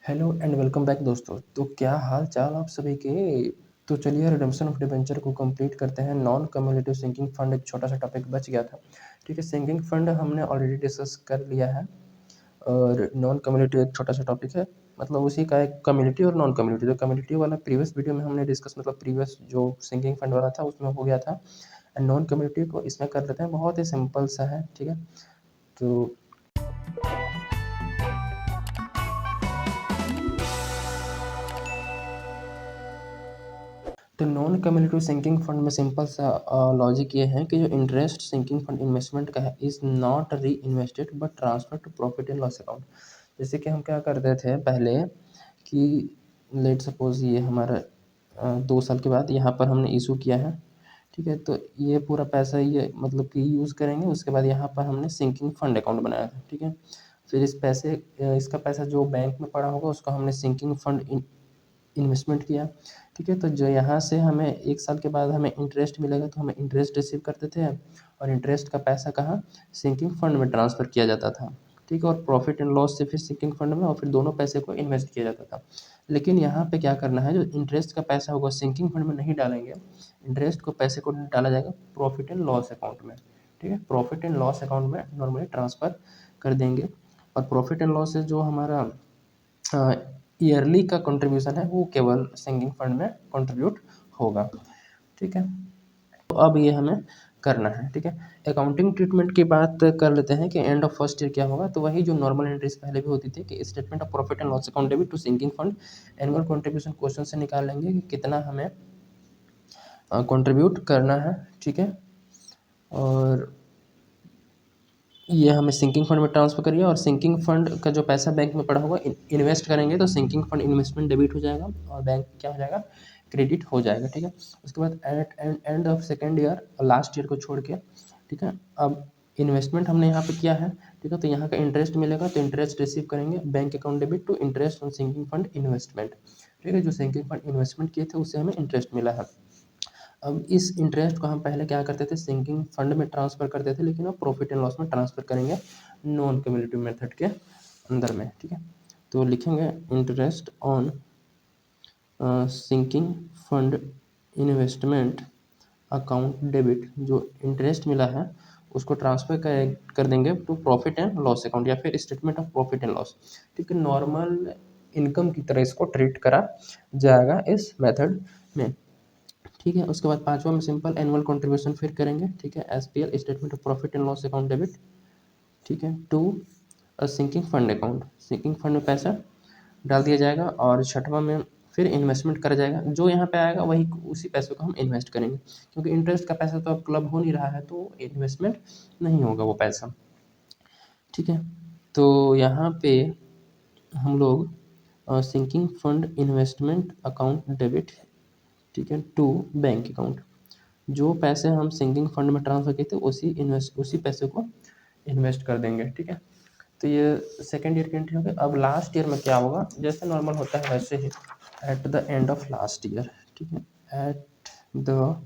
Hello and welcome back दोस्तों। तो क्या हाल चाल आप सभी के। तो चलिए रिडेम्पशन ऑफ डिबेंचर को कंप्लीट करते हैं। नॉन कम्युलेटिव सिंकिंग फंड एक छोटा सा टॉपिक बच गया था। ठीक है, सिंकिंग फंड हमने ऑलरेडी डिस्कस कर लिया है और नॉन कम्युलेटिव एक छोटा सा टॉपिक है, मतलब उसी का एक कम्युनिटी और नॉन कम्युनिटी। तो कम्युनिटी वाला प्रीवियस वीडियो में हमने डिस्कस, मतलब प्रीवियस जो सिंकिंग फंड वाला था उसमें हो गया था। एंड नॉन कम्युनिटी को इसमें कर लेते हैं, बहुत ही सिंपल सा है। ठीक है, तो नॉन कम्युलेटिव सिंकिंग फंड में सिंपल सा लॉजिक ये है कि जो इंटरेस्ट सिंकिंग फंड इन्वेस्टमेंट का है is not reinvested but transfer to profit and loss account. जैसे कि हम क्या करते थे पहले कि लेट सपोज ये हमारा 2 साल के बाद यहाँ पर हमने इशू किया है। ठीक है, तो ये पूरा पैसा ये मतलब कि यूज़ करेंगे। उसके बाद यहाँ पर हमने सिंकिंग फंड अकाउंट बनाया था। ठीक है, फिर इसका पैसा जो बैंक में पड़ा होगा उसको हमने सिंकिंग फंड इन्वेस्टमेंट किया। ठीक है, तो जो यहाँ से हमें 1 साल के बाद हमें इंटरेस्ट मिलेगा तो हमें इंटरेस्ट रिसीव करते थे और इंटरेस्ट का पैसा कहाँ, सिंकिंग फंड में ट्रांसफ़र किया जाता था। ठीक है, और प्रॉफिट एंड लॉस से फिर सिंकिंग फंड में और फिर दोनों पैसे को इन्वेस्ट किया जाता था। लेकिन यहाँ पे क्या करना है, जो इंटरेस्ट का पैसा होगा सिंकिंग फंड में नहीं डालेंगे, इंटरेस्ट को पैसे को डाला जाएगा प्रॉफिट एंड लॉस अकाउंट में। ठीक है, प्रॉफिट एंड लॉस अकाउंट में नॉर्मली ट्रांसफ़र कर देंगे और प्रॉफिट एंड लॉस से जो हमारा ईयरली का कंट्रीब्यूशन है वो केवल सिंकिंग फंड में कंट्रीब्यूट होगा। ठीक है, तो अब ये हमें करना है। ठीक है, अकाउंटिंग ट्रीटमेंट की बात कर लेते हैं कि एंड ऑफ फर्स्ट ईयर क्या होगा। तो वही जो नॉर्मल एंट्रीज पहले भी होती थी कि statement of profit and loss account debit to sinking fund annual contribution question से निकाल लेंगे कि कितना हमें कंट्रीब्यूट करना है। ठीक है, और ये हमें सिंकिंग फंड में ट्रांसफ़र करिए और सिंकिंग फंड का जो पैसा बैंक में पड़ा होगा इन्वेस्ट करेंगे तो सिंकिंग फंड इन्वेस्टमेंट डेबिट हो जाएगा और बैंक क्या हो जाएगा, क्रेडिट हो जाएगा। ठीक है, उसके बाद at end of second year और लास्ट ईयर को छोड़ के, ठीक है, अब इन्वेस्टमेंट हमने यहाँ पे किया है। ठीक है, तो यहाँ का इंटरेस्ट मिलेगा तो इंटरेस्ट रिसीव करेंगे bank account debit to interest on sinking fund investment. ठीक है, जो सिंकिंग फंड इन्वेस्टमेंट किए थे उससे हमें इंटरेस्ट मिला है। अब इस इंटरेस्ट को हम पहले क्या करते थे, सिंकिंग फंड में ट्रांसफ़र करते थे, लेकिन अब प्रॉफिट एंड लॉस में ट्रांसफ़र करेंगे नॉन क्यूमुलेटिव मेथड के अंदर में। ठीक है, तो लिखेंगे interest on sinking fund investment account debit, जो इंटरेस्ट मिला है उसको ट्रांसफ़र कर देंगे to profit and loss account या फिर statement of profit and loss. ठीक है, नॉर्मल इनकम की तरह इसको ट्रीट करा जाएगा इस मेथड में। ठीक है, उसके बाद पांचवा में सिंपल एनुअल कंट्रीब्यूशन फिर करेंगे। ठीक है, SPL statement of profit and loss account debit, ठीक है, to sinking fund account, sinking fund में पैसा डाल दिया जाएगा और छठवां में फिर इन्वेस्टमेंट करा जाएगा। जो यहाँ पे आएगा वही उसी पैसे को हम इन्वेस्ट करेंगे, क्योंकि इंटरेस्ट का पैसा तो अब क्लब हो नहीं रहा है तो इन्वेस्टमेंट नहीं होगा वो पैसा। ठीक है, तो यहाँ पे हम लोग sinking fund investment account debit, ठीक है, टू बैंक अकाउंट, जो पैसे हम सिंकिंग फंड में ट्रांसफ़र किए थे उसी पैसे को इन्वेस्ट कर देंगे। ठीक है, तो ये सेकेंड ईयर की एंट्री हो गई। अब लास्ट ईयर में क्या होगा, जैसे नॉर्मल होता है वैसे ही at the end of last year. ठीक है, at the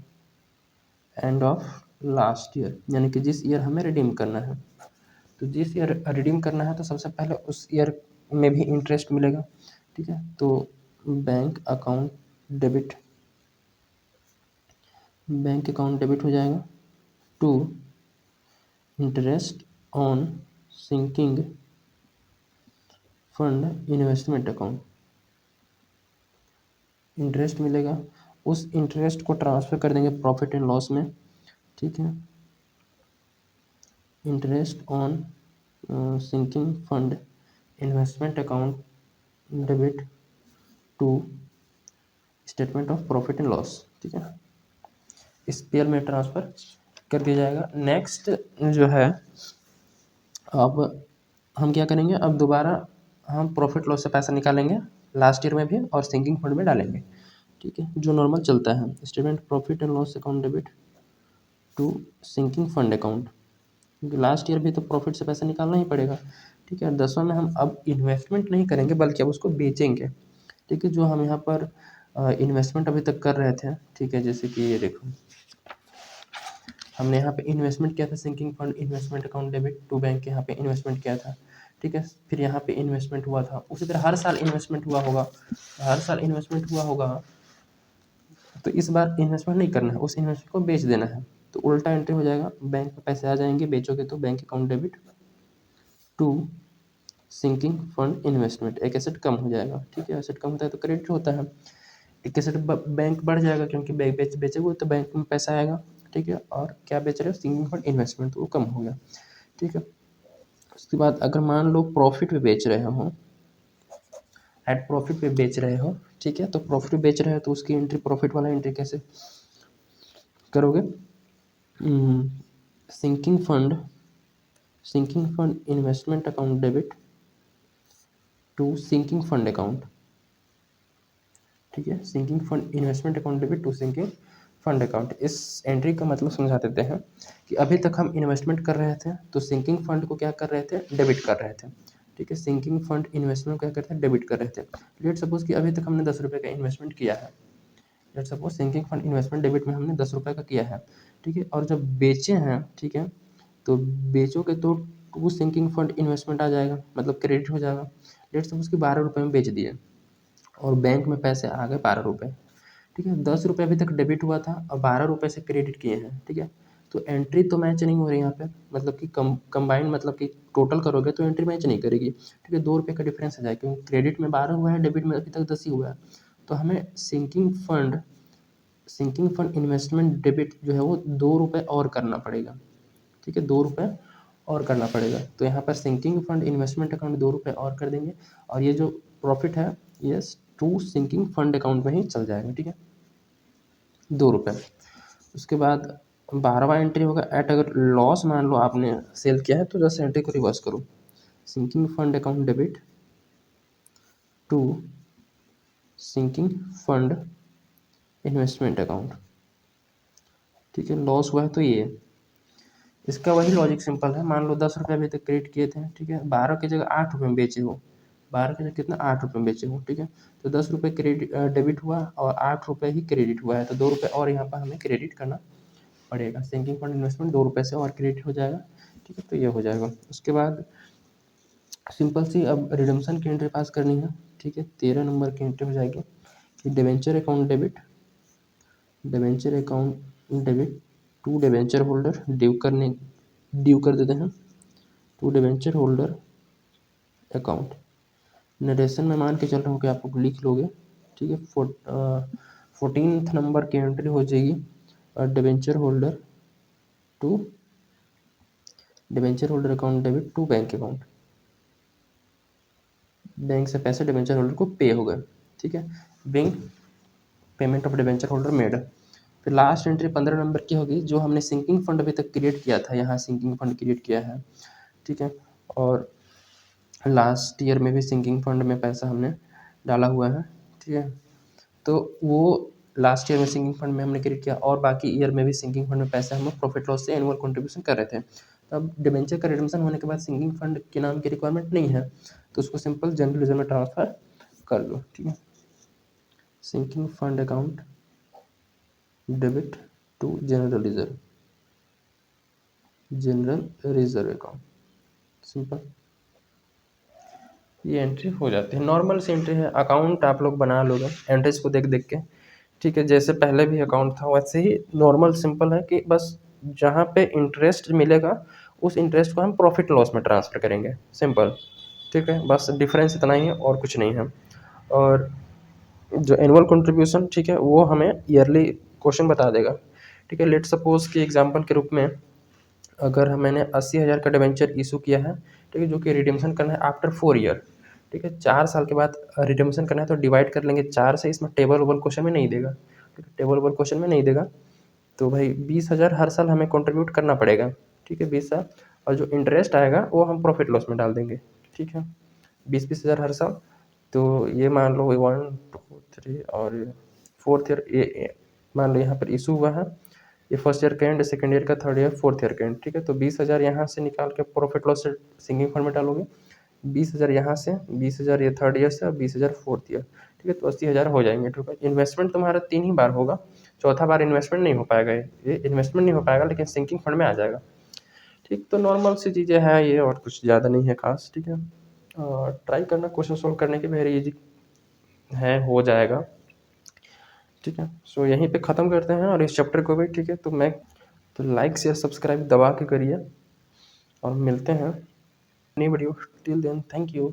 end of last year, यानी कि जिस ईयर हमें रिडीम करना है, तो जिस ईयर रिडीम करना है तो सबसे पहले उस ईयर में भी इंटरेस्ट मिलेगा। ठीक है, तो bank account debit, bank account debit हो जाएगा to interest on sinking fund investment account, interest मिलेगा, उस इंटरेस्ट को ट्रांसफ़र कर देंगे प्रॉफिट एंड लॉस में। ठीक है, interest on sinking fund investment account debit to statement of profit and loss. ठीक है, इस पेयर में ट्रांसफ़र कर दिया जाएगा। नेक्स्ट जो है, अब हम क्या करेंगे, अब दोबारा हम प्रॉफिट लॉस से पैसा निकालेंगे लास्ट ईयर में भी और सिंकिंग फंड में डालेंगे। ठीक है, जो नॉर्मल चलता है, statement profit and loss account debit to sinking fund account, क्योंकि लास्ट ईयर भी तो प्रॉफिट से पैसा निकालना ही पड़ेगा। ठीक है, 10वां में हम अब इन्वेस्टमेंट नहीं करेंगे बल्कि अब उसको बेचेंगे। ठीक है, जो हम यहाँ पर इन्वेस्टमेंट अभी तक कर रहे थे, ठीक है, जैसे कि ये देखो हमने यहाँ पे इन्वेस्टमेंट किया था sinking fund investment account debit to bank, यहाँ पे इन्वेस्टमेंट किया था। ठीक है। फिर यहाँ पे इन्वेस्टमेंट हुआ था, उसी तरह हर साल इन्वेस्टमेंट हुआ होगा, हर साल इन्वेस्टमेंट हुआ होगा, तो इस बार इन्वेस्टमेंट नहीं करना है, उस इन्वेस्टमेंट को बेच देना है, तो उल्टा एंट्री हो जाएगा, बैंक में पैसे आ जाएंगे, बेचोगे तो bank account debit to sinking fund investment, एक एसेट कम हो जाएगा, ठीक है। एसेट कम होता है तो क्रेडिट होता है, एक एसेट बैंक बढ़ जाएगा क्योंकि बैंक बेचोगे तो बैंक में पैसा आएगा, ठीक है। और क्या बेच रहे हो, सिंकिंग फंड इन्वेस्टमेंट, तो वो कम हो गया, ठीक है। उसके बाद अगर मान लो प्रॉफिट पे बेच रहे हो, एट प्रॉफिट पे बेच रहे हो, ठीक है, तो प्रॉफिट पे बेच रहे हो तो उसकी एंट्री, प्रॉफिट वाला एंट्री कैसे करोगे, sinking fund investment account debit to sinking fund account, ठीक है। Sinking fund investment account debit to sinking fund account, इस एंट्री का मतलब समझा देते हैं कि अभी तक हम इन्वेस्टमेंट कर रहे थे तो सिंकिंग फंड को क्या कर रहे थे, डेबिट कर रहे थे, ठीक है। सिंकिंग फंड इन्वेस्टमेंट क्या करते हैं, डेबिट कर रहे थे। लेट सपोज कि अभी तक हमने 10 रुपये का इन्वेस्टमेंट किया है, let suppose sinking fund investment debit में हमने 10 रुपये का किया है, ठीक है। और जब बेचे हैं, ठीक है, तो बेचोगे तो टू सिंकिंग फंड इन्वेस्टमेंट आ जाएगा, मतलब क्रेडिट हो जाएगा। लेट सपोज कि 12 रुपये में बेच दिए और बैंक में पैसे आ गए 12 रुपये, ठीक है। 10 रुपये अभी तक डेबिट हुआ था और 12 रुपये से क्रेडिट किए हैं, ठीक है। तो एंट्री तो मैच नहीं हो रही यहाँ पे, मतलब कि कंबाइंड, मतलब कि टोटल करोगे तो एंट्री मैच नहीं करेगी, ठीक है। 2 रुपये का डिफरेंस आ जाएगा क्योंकि क्रेडिट में 12 हुआ है, डेबिट में अभी तक 10 ही हुआ है। तो हमें सिंकिंग फंड इन्वेस्टमेंट डेबिट जो है वो 2 रुपये और करना पड़ेगा, ठीक है, 2 रुपये और करना पड़ेगा। तो यहाँ पर सिंकिंग फंड इन्वेस्टमेंट अकाउंट 2 रुपये और कर देंगे और ये जो प्रॉफिट है ये टू सिंकिंग फंड अकाउंट में ही चल जाएगा, ठीक है, 2 रुपये। उसके बाद 12वां एंट्री होगा एट, अगर लॉस मान लो आपने सेल किया है तो जस्ट एंट्री को रिवर्स करो, sinking fund account debit to sinking fund investment account, ठीक है। लॉस हुआ है तो ये, इसका वही लॉजिक सिंपल है। मान लो 10 रुपये अभी तक क्रेडिट किए थे, ठीक है, 12 की जगह 8 रुपये में बेचे हो, 12 की जगह कितना, 8 रुपये में बेचे हो, ठीक है। तो 10 रुपये क्रेडिट डेबिट हुआ और 8 रुपये ही क्रेडिट हुआ है, तो 2 रुपये और यहाँ पर हमें क्रेडिट करना पड़ेगा। सिंकिंग फंड इन्वेस्टमेंट 2 रुपये से और क्रेडिट हो जाएगा, ठीक है, तो ये हो जाएगा। उसके बाद सिंपल सी अब रिडम्पशन की एंट्री पास करनी है, ठीक है। 13 नंबर की एंट्री हो जाएगी कि debenture account debit to debenture holder, due कर देते हैं to debenture holder account. Narration में मान के चल रहा हूँ कि आप लोग लिख लोगे, ठीक है। 14th नंबर की एंट्री हो जाएगी debenture holder account debit to bank account, bank से पैसे डिवेंचर होल्डर को पे हो गए, ठीक है। Bank payment of debenture holder made. फिर लास्ट एंट्री 15 नंबर की होगी, जो हमने सिंकिंग फंड अभी तक क्रिएट किया था, यहाँ सिंकिंग फंड क्रिएट किया है, ठीक है। और लास्ट ईयर में भी सिंकिंग फंड में पैसा हमने डाला हुआ है, ठीक है। तो वो लास्ट ईयर में सिंकिंग फंड में हमने क्रिएट किया और बाकी ईयर में भी सिंकिंग फंड में पैसा हम प्रॉफिट लॉस से एनुअल कंट्रीब्यूशन कर रहे थे। अब डिबेंचर का रिडम्पशन होने के बाद सिंकिंग फंड के नाम की रिक्वायरमेंट नहीं है, तो उसको सिंपल जनरल रिजर्व में ट्रांसफर कर लो, ठीक है। Sinking fund account debit to general reserve account, simple ये एंट्री हो जाती है। नॉर्मल सी एंट्री है, अकाउंट आप लोग बना लोगे एंट्रीज को देख देख के, ठीक है। जैसे पहले भी अकाउंट था वैसे ही नॉर्मल सिंपल है कि बस जहाँ पे इंटरेस्ट मिलेगा उस इंटरेस्ट को हम प्रॉफिट लॉस में ट्रांसफ़र करेंगे, सिंपल, ठीक है। बस डिफरेंस इतना ही है और कुछ नहीं है। और जो एनुअल कंट्रीब्यूशन, ठीक है, वो हमें ईयरली क्वेश्चन बता देगा, ठीक है। लेट सपोज कि एग्जांपल के रूप में अगर मैंने 80,000 का डिबेंचर इशू किया है, ठीक है, जो कि रिडेम्पशन करना है आफ्टर 4 ईयर, ठीक है, 4 साल के बाद रिडेम्पशन करना है, तो डिवाइड कर लेंगे 4 से। इसमें टेबल ओबल क्वेश्चन में नहीं देगा, ठीक है, टेबल ओबल क्वेश्चन में नहीं देगा। तो भाई 20,000 हर साल हमें कंट्रीब्यूट करना पड़ेगा, ठीक है, 20 साल। और जो इंटरेस्ट आएगा वो हम प्रॉफिट लॉस में डाल देंगे, ठीक है, 20,000 हर साल। तो ये मान लो 1 2 3 और 4th ईयर, ये मान लो यहाँ पर इशू हुआ है, ये फर्स्ट ईयर का एंड, सेकेंड ईयर का, थर्ड ईयर, फोर्थ ईयर का एंड, ठीक है। तो 20,000 यहाँ से निकाल के प्रॉफिट लॉस से सिंकिंग फंड में डालोगे, 20,000 यहाँ से, 20,000 ये थर्ड ईयर से और 20,000 फोर्थ ईयर, ठीक है। तो 80,000 हो जाएंगे, ठीक है। इन्वेस्टमेंट तुम्हारा 3 ही बार होगा, चौथा बार इन्वेस्टमेंट नहीं हो पाएगा, ये इन्वेस्टमेंट नहीं हो पाएगा लेकिन सिंकिंग फंड में आ जाएगा, ठीक, तो नॉर्मल सी चीज़ें हैं ये, और कुछ ज़्यादा नहीं है खास, ठीक है। ट्राई करना, क्वेश्चन सोल्व करने की वेरी इजी है, हो जाएगा, ठीक है। सो यहीं पे ख़त्म करते हैं और इस चैप्टर को भी, ठीक है। तो लाइक शेयर सब्सक्राइब दबा के करिए और मिलते हैं नई video. Till then thank you.